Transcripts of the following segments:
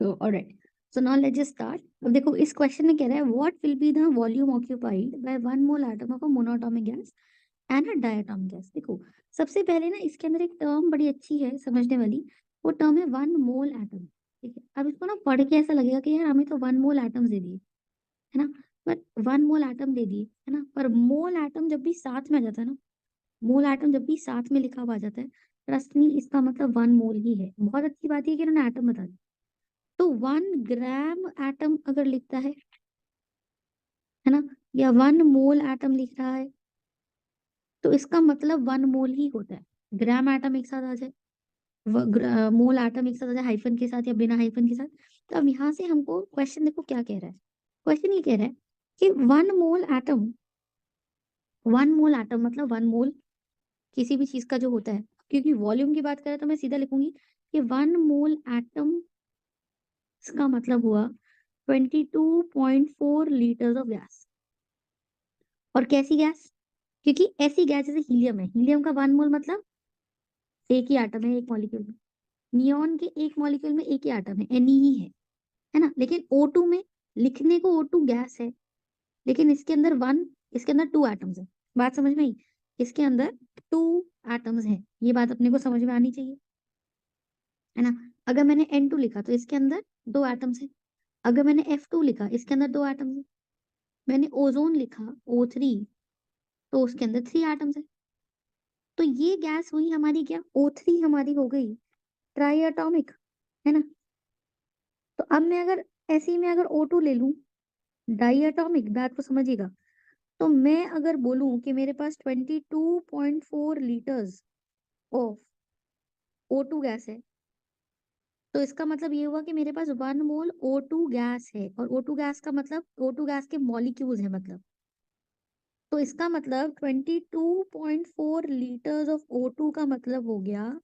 So, all right. So now let's just start. अब देखो इस क्वेश्चन में कह रहा है what will be the volume occupied by 1 mole atom of a monoatomic gas and a diatomic gas. देखो सबसे पहले ना इसके अंदर एक टर्म बड़ी अच्छी है समझने वाली, वो टर्म है 1 मोल एटम। ठीक है, अब इसको ना पढ़ के ऐसा लगेगा कि यार हमें तो 1 मोल एटम्स दे दिए, है ना, बट 1 मोल एटम दे दिए, है ना, पर मोल एटम जब भी साथ में आ जाता है ना, मोल एटम जब भी साथ में लिखा हुआ आ जाता है, ट्रस्ट मी इसका मतलब 1 मोल ही है। बहुत अच्छी बात है कि इन्होंने एटम बता दी। तो 1 ग्राम एटम अगर लिखता है ना, या 1 मोल एटम लिख रहा है, तो इसका मतलब 1 मोल ही होता है। ग्राम एटम एक साथ आ जाए, मोल एटम एक साथ आ जाए हाइफन के साथ या बिना हाइफन के साथ। तो अब यहाँ से हमको क्वेश्चन देखो क्या कह रहा है। क्वेश्चन ये कह रहा है कि 1 मोल एटम मतलब 1 मोल किसी भी चीज का जो होता है, क्योंकि वॉल्यूम की बात करें तो मैं सीधा लिखूंगी कि 1 मोल एटम का मतलब हुआ 22.4 लीटर्स ऑफ गैस। और कैसी गैस? क्योंकि ऐसी गैस जैसे हीलियम है, हीलियम का 1 मोल मतलब एक ही एटम है एक मॉलिक्यूल में। नियॉन के एक मॉलिक्यूल में एक ही एटम है, एन ही है ना। लेकिन O2 में लिखने को O2 गैस है, लेकिन इसके अंदर 2 एटम्स है। बात समझ में आई? इसके अंदर 2 एटम्स हैं, ये बात अपने को समझ में आनी चाहिए, है ना। अगर मैंने N2 लिखा तो इसके अंदर 2 एटम्स है। अगर मैंने F2 लिखा इसके अंदर 2 एटम्स है। मैंने ओजोन लिखा O3 तो उसके अंदर 3 एटम्स है। तो ये गैस हुई हमारी क्या, O3 हमारी हो गई ट्राई एटॉमिक, है ना। तो अब मैं अगर ऐसे ही मैं अगर O2 ले लूं डाई एटॉमिक, बात को समझिएगा, तो मैं अगर बोलूं कि मेरे पास 22.4 लीटर्स ऑफ O2 गैस है, तो इसका मतलब ये हुआ कि मेरे पास 1 मोल O2 गैस है। और O2 गैस का मतलब O2 गैस के मॉलिक्यूल्स है मतलब, तो इसका मतलब 22.4 लीटर्स ऑफ O2 का मतलब हो गया,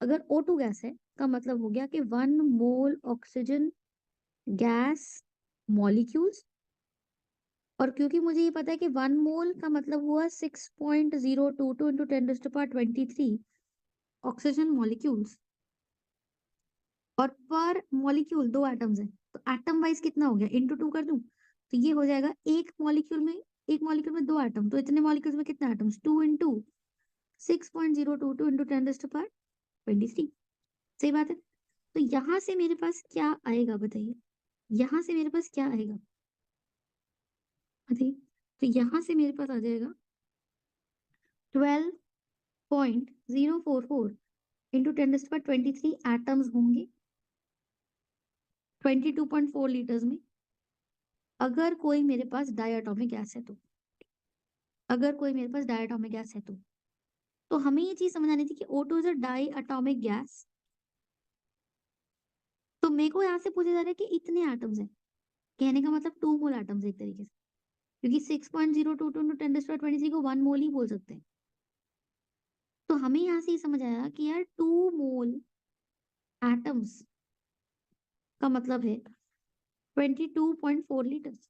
अगर O2 गैस है का मतलब हो गया कि 1 मोल ऑक्सीजन गैस मॉलिक्यूल्स। और क्योंकि मुझे ये पता है कि 1 मोल का मतलब हुआ 6.022 इंटू 10⁻23 ऑक्सीजन मॉलिक्यूल्स, और पर मॉलिक्यूल 2 एटम्स है, तो एटम वाइज कितना हो गया, इंटू 2 कर दूं तो ये हो जाएगा एक मॉलिक्यूल में 2 एटम, तो इतने मॉलिक्यूल्स में कितना एटम्स, 2 इंटू 6.022 इंटू 10⁻23। सही बात है। तो यहाँ से मेरे पास क्या आएगा बताइए, यहाँ से मेरे पास क्या आएगा बताइए। तो यहाँ से मेरे पास आ जाएगा 12.044 इंटू 10⁻23 एटम्स होंगे 22.4 लीटर्स में। अगर कोई मेरे पास डायटोमिक गैस है तो, अगर कोई मेरे पास डायटोमिक गैस है तो हमें ये चीज समझ आनी थी कि O2 is a diatomic gas. तो मेरे को यहाँ से पूछा जा रहा है कि इतने एटम्स हैं, कहने का मतलब 2 मोल एटम्स एक तरीके से, क्योंकि 6.022 इंटू 10⁻23 को 1 मोल ही बोल सकते हैं। तो हमें यहाँ से ये समझ आया कि यार 2 मोल एटम्स का मतलब है 22.4 लीटर्स।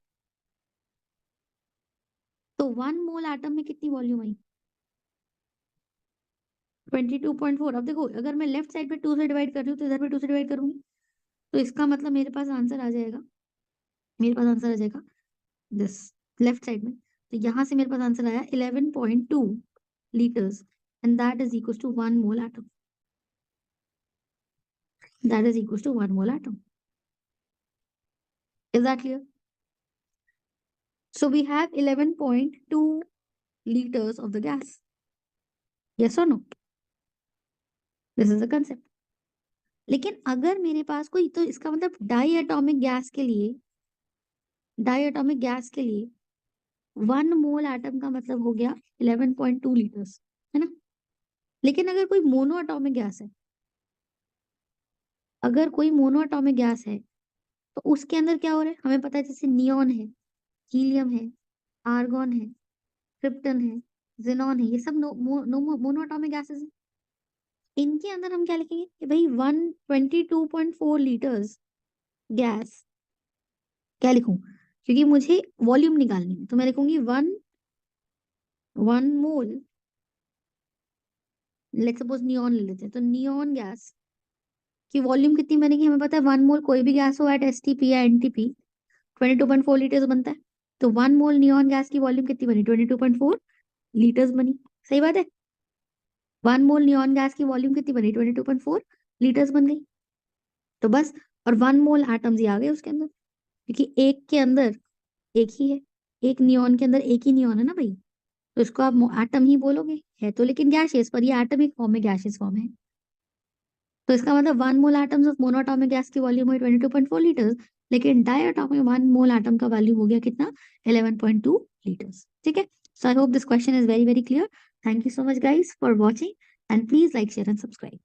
तो 1 मोल एटम में कितनी वॉल्यूम आई, 22.4। अब देखो अगर मैं लेफ्ट साइड पे 2 से डिवाइड कर रही हूँ तो इधर पे 2 से डिवाइड करूंगी, तो इसका मतलब मेरे पास आंसर आ जाएगा, मेरे पास आंसर आ जाएगा दिस लेफ्ट साइड में। तो यहाँ से मेरे पास आंसर आया 11.2 litres, and that is equal to 1 mole atom, that is equal to 1 mole atom. Is that clear? So we have 11.2 liters of the gas. Yes or no? This is the concept. लेकिन अगर मेरे पास कोई, तो इसका मतलब die atomic gas के लिए 1 mole atom का मतलब हो गया 11.2 लीटर्स, है ना। लेकिन अगर कोई मोनो एटॉमिक गैस है, अगर कोई मोनो एटॉमिक गैस है तो उसके अंदर क्या हो रहा है हमें पता है, जैसे नियॉन है, हीलियम है, आर्गन है, क्रिप्टन है, जेनॉन है, ये सब मोनो एटॉमिक गैसेस है। इनके अंदर हम क्या लिखेंगे कि भाई 122.4 लीटर्स गैस, क्या लिखूं, क्योंकि मुझे वॉल्यूम निकालनी है तो मैं लिखूंगी 1 मोल। लेट्स सपोज नियॉन ले लेते हैं, तो नियॉन गैस कि वॉल्यूम कितनी बनेगी, हमें पता है 1 मोल कोई भी गैस हो एट एसटीपी या एनटीपी 22.4 लीटर्स बनता है। तो 1 मोल नियॉन गैस की वॉल्यूम कितनी बनी, 22.4 लीटर्स बनी। सही बात है। 1 मोल नियॉन गैस की वॉल्यूम कितनी बनी, 22.4 लीटर्स बन गई। तो बस, और 1 मोल एटम्स ही आ गए उसके अंदर, क्योंकि एक के अंदर एक ही है, एक नियॉन के अंदर एक ही नियॉन है ना भाई, तो इसको आप एटम ही बोलोगे, है तो लेकिन गैसियस, पर ये एटॉमिक फॉर्म में गैसियस फॉर्म है। तो इसका मतलब 1 mole atoms of monoatomic gas की वॉल्यूम हुई 22.4 लीटर्स, लेकिन डायटॉमिक 1 मोल एटम का वैल्यू हो गया कितना, 11.2 लीटर्स। ठीक है। So I hope this question is very very clear. Thank you so much guys for watching, and please like share and subscribe.